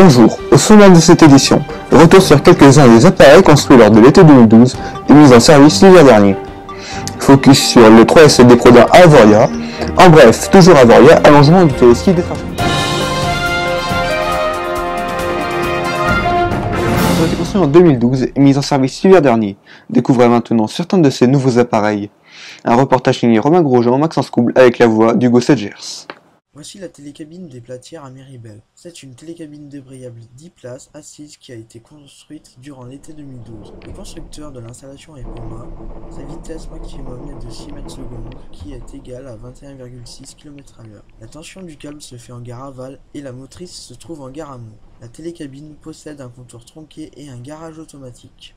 Bonjour, au sommaire de cette édition, retour sur quelques-uns des appareils construits lors de l'été 2012 et mis en service l'hiver dernier. Focus sur le 3S des Prodin Avoria. En bref, toujours Avoria, allongement du téléski des trains. Ils ont été construits en 2012 et mis en service l'hiver dernier. Découvrez maintenant certains de ces nouveaux appareils. Un reportage signé Romain Grosjean, Maxence Couble, avec la voix d'Hugo Sedgers. Voici la télécabine des Platières à Méribel. C'est une télécabine débrayable 10 places assise qui a été construite durant l'été 2012. Le constructeur de l'installation est Puma. Sa vitesse maximum est de 6 mètres secondes, qui est égale à 21,6 km/h. La tension du câble se fait en gare aval et la motrice se trouve en gare amont. La télécabine possède un contour tronqué et un garage automatique.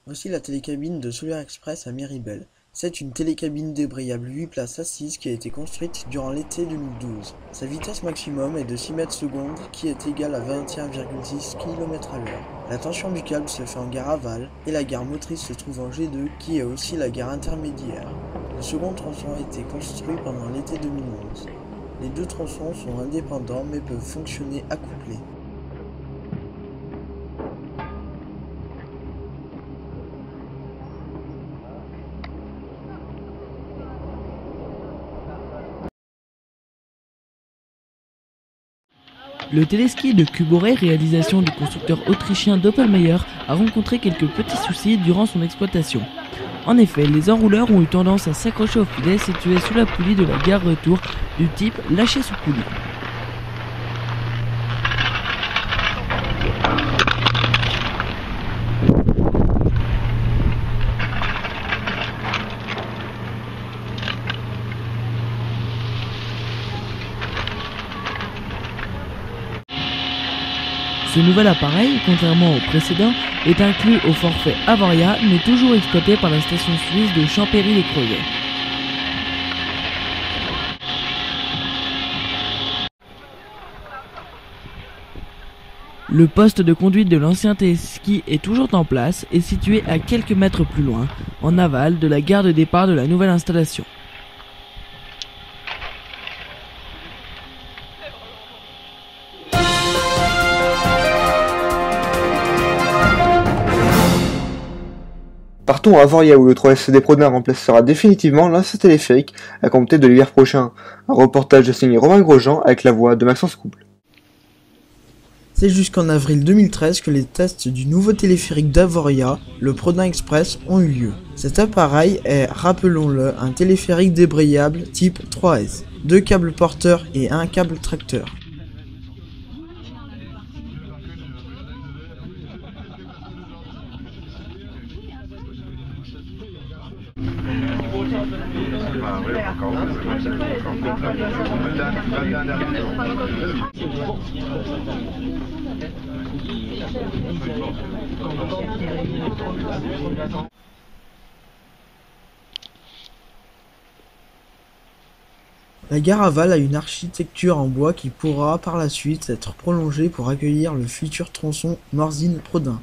Voici la télécabine de Solar Express à Méribel. C'est une télécabine débrayable 8 places assise qui a été construite durant l'été 2012. Sa vitesse maximum est de 6 mètres secondes qui est égale à 21,6 km/h. La tension du câble se fait en gare aval et la gare motrice se trouve en G2 qui est aussi la gare intermédiaire. Le second tronçon a été construit pendant l'été 2011. Les deux tronçons sont indépendants mais peuvent fonctionner accouplés. Le téléski de Kuboré, réalisation du constructeur autrichien Doppelmayr, a rencontré quelques petits soucis durant son exploitation. En effet, les enrouleurs ont eu tendance à s'accrocher au filet situé sous la poulie de la gare retour du type lâché sous poulie. Ce nouvel appareil, contrairement au précédent, est inclus au forfait Avoria, mais toujours exploité par la station suisse de Champéry-les-Crozets. Le poste de conduite de l'ancien téléski est toujours en place et situé à quelques mètres plus loin, en aval de la gare de départ de la nouvelle installation. Partons à Avoria où le 3S des Prodin remplacera définitivement l'ancien téléphérique à compter de l'hiver prochain. Un reportage signé Romain Grosjean avec la voix de Maxence Couble. C'est jusqu'en avril 2013 que les tests du nouveau téléphérique d'Avoria, le Prodin Express, ont eu lieu. Cet appareil est, rappelons-le, un téléphérique débrayable type 3S, 2 câbles porteurs et 1 câble tracteur. La gare aval a une architecture en bois qui pourra par la suite être prolongée pour accueillir le futur tronçon Morzine-Prodin.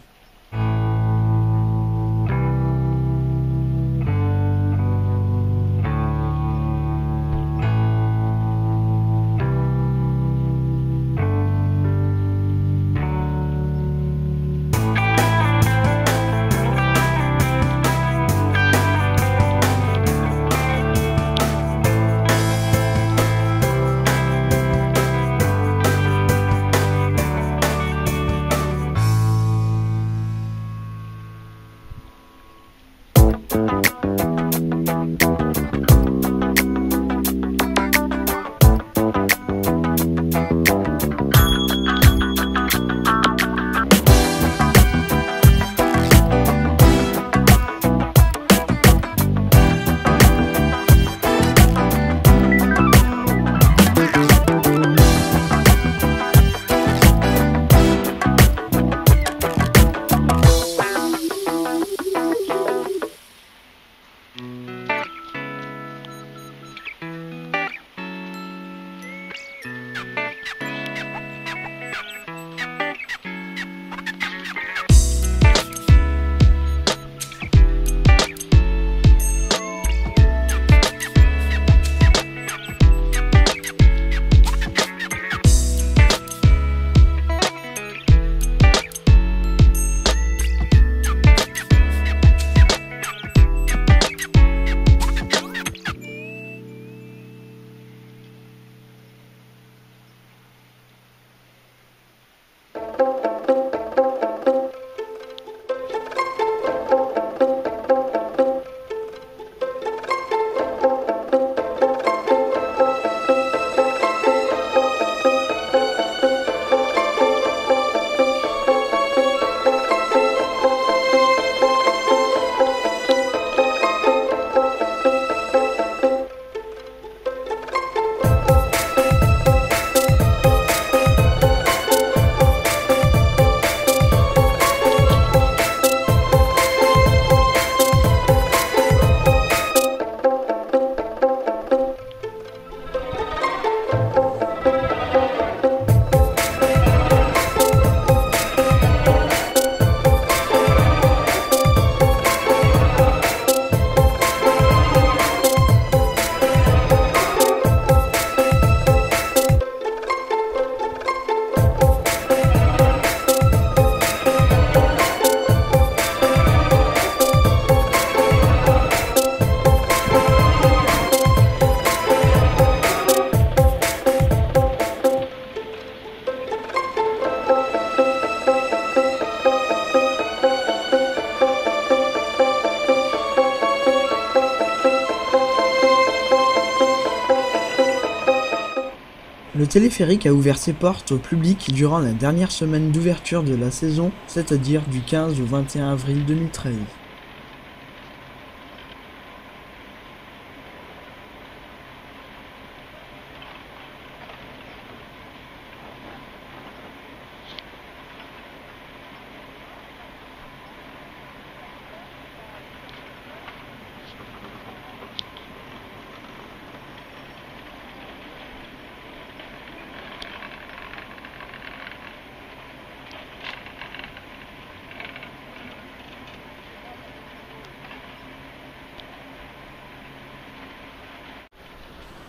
Le téléphérique a ouvert ses portes au public durant la dernière semaine d'ouverture de la saison, c'est-à-dire du 15 au 21 avril 2013.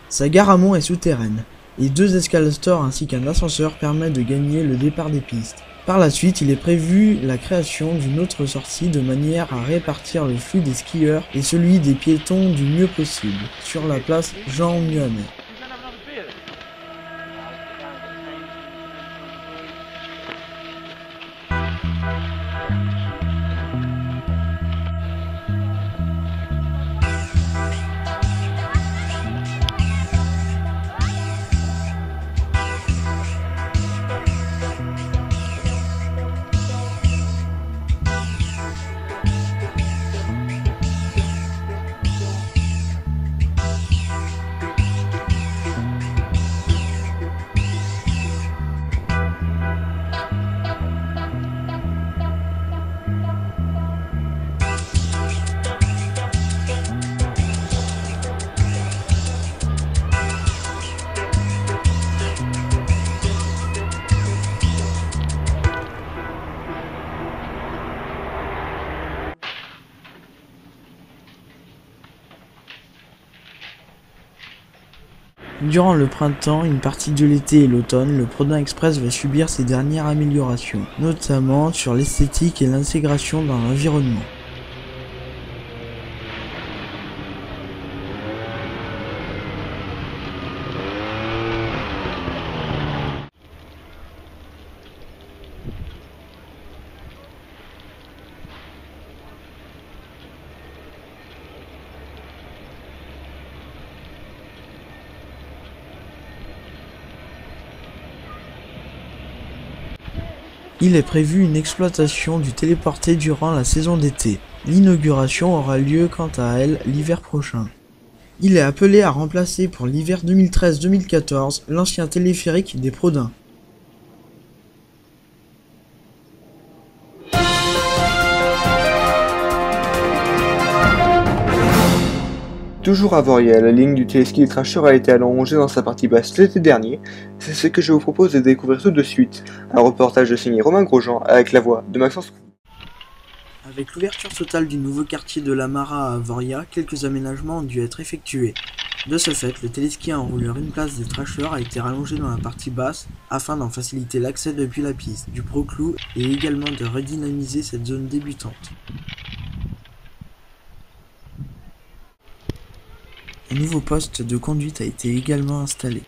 Sa gare amont est souterraine, et 2 escalators ainsi qu'un ascenseur permettent de gagner le départ des pistes. Par la suite, il est prévu la création d'une autre sortie de manière à répartir le flux des skieurs et celui des piétons du mieux possible, sur la place Jean Muhamet. Durant le printemps, une partie de l'été et l'automne, le Prodin Express va subir ses dernières améliorations, notamment sur l'esthétique et l'intégration dans l'environnement. Il est prévu une exploitation du téléporté durant la saison d'été. L'inauguration aura lieu quant à elle l'hiver prochain. Il est appelé à remplacer pour l'hiver 2013-2014 l'ancien téléphérique des Prodins. Toujours à Voria, la ligne du téléski des Trashers a été allongée dans sa partie basse l'été dernier. C'est ce que je vous propose de découvrir tout de suite. Un reportage de signé Romain Grosjean avec la voix de Maxence. Avec l'ouverture totale du nouveau quartier de la Mara à Voria, quelques aménagements ont dû être effectués. De ce fait, le téléski à enrouleur une place des Trashers a été rallongé dans la partie basse afin d'en faciliter l'accès depuis la piste du Proclou et également de redynamiser cette zone débutante. Un nouveau poste de conduite a été également installé.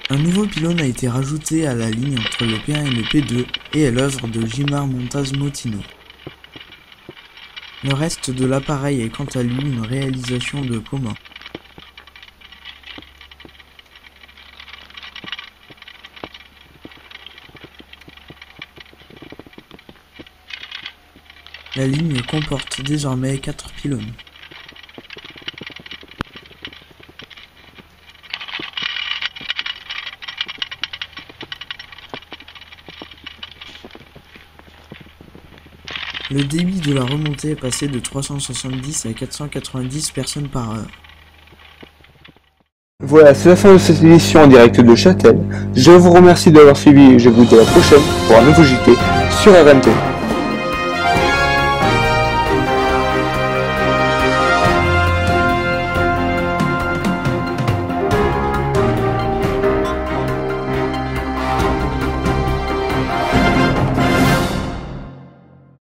Un nouveau pylône a été rajouté à la ligne entre le P1 et le P2 et est l'œuvre de Gimar Montaz Motino. Le reste de l'appareil est quant à lui une réalisation de Poma. La ligne comporte désormais 4 pylônes. Le débit de la remontée est passé de 370 à 490 personnes par heure. Voilà, c'est la fin de cette édition en direct de Châtel. Je vous remercie d'avoir suivi et je vous dis à la prochaine pour un nouveau JT sur RMT.